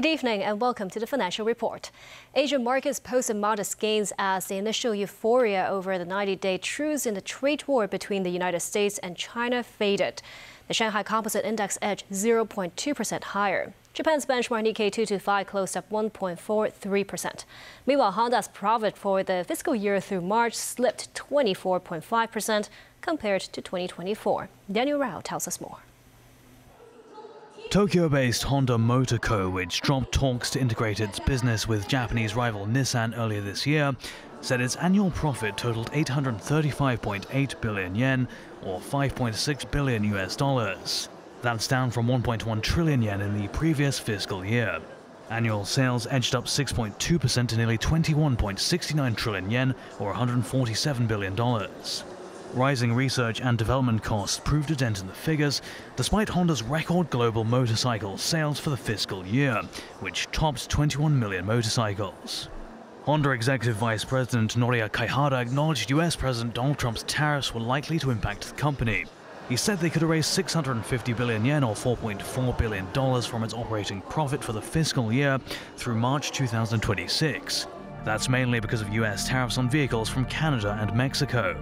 Good evening and welcome to the Financial Report. Asian markets posted modest gains as the initial euphoria over the 90-day truce in the trade war between the United States and China faded. The Shanghai Composite Index edged 0.2% higher. Japan's benchmark Nikkei 225 closed up 1.43%. Meanwhile, Honda's profit for the fiscal year through March slipped 24.5% compared to 2024. Daniel Rao tells us more. Tokyo-based Honda Motor Co., which dropped talks to integrate its business with Japanese rival Nissan earlier this year, said its annual profit totaled 835.8 billion yen, or $5.6 billion US. That's down from 1.1 trillion yen in the previous fiscal year. Annual sales edged up 6.2% to nearly 21.69 trillion yen, or $147 billion. Rising research and development costs proved a dent in the figures, despite Honda's record global motorcycle sales for the fiscal year, which topped 21 million motorcycles. Honda Executive Vice President Noriya Kaihara acknowledged US President Donald Trump's tariffs were likely to impact the company. He said they could erase 650 billion yen or $4.4 billion from its operating profit for the fiscal year through March 2026. That's mainly because of US tariffs on vehicles from Canada and Mexico.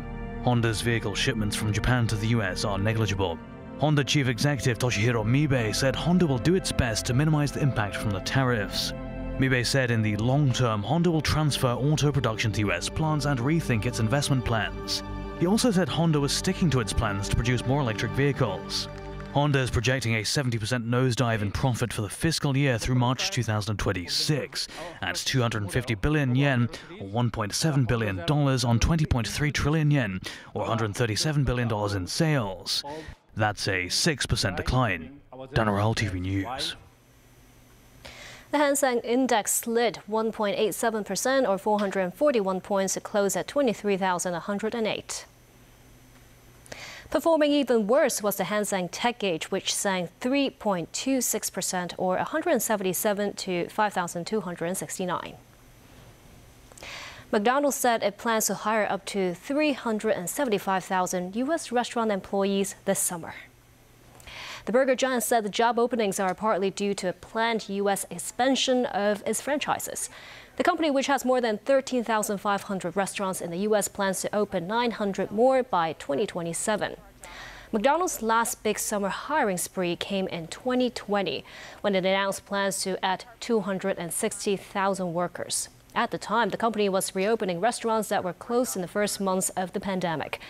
Honda's vehicle shipments from Japan to the US are negligible. Honda Chief Executive Toshihiro Mibe said Honda will do its best to minimize the impact from the tariffs. Mibe said in the long term, Honda will transfer auto production to US plants and rethink its investment plans. He also said Honda was sticking to its plans to produce more electric vehicles. Honda is projecting a 70% nosedive in profit for the fiscal year through March 2026, at 250 billion yen, or $1.7 billion on 20.3 trillion yen, or $137 billion in sales. That's a 6% decline. Danaral TV News. The Hang Seng Index slid 1.87% or 441 points to close at 23,108. Performing even worse was the Hang Seng Tech Gauge, which sank 3.26% or 177 to 5,269. McDonald's said it plans to hire up to 375,000 U.S. restaurant employees this summer. The burger giant said the job openings are partly due to a planned U.S. expansion of its franchises. The company, which has more than 13,500 restaurants in the U.S., plans to open 900 more by 2027. McDonald's last big summer hiring spree came in 2020, when it announced plans to add 260,000 workers. At the time, the company was reopening restaurants that were closed in the first months of the pandemic.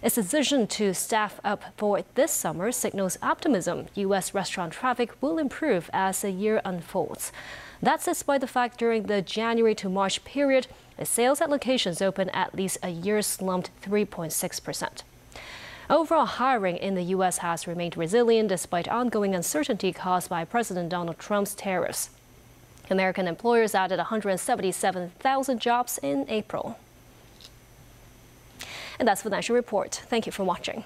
Its decision to staff up for this summer signals optimism U.S. restaurant traffic will improve as the year unfolds. That's despite the fact during the January to March period, the sales at locations open at least a year slumped 3.6%. Overall hiring in the U.S. has remained resilient despite ongoing uncertainty caused by President Donald Trump's tariffs. American employers added 177,000 jobs in April. And that's the Financial Report. Thank you for watching.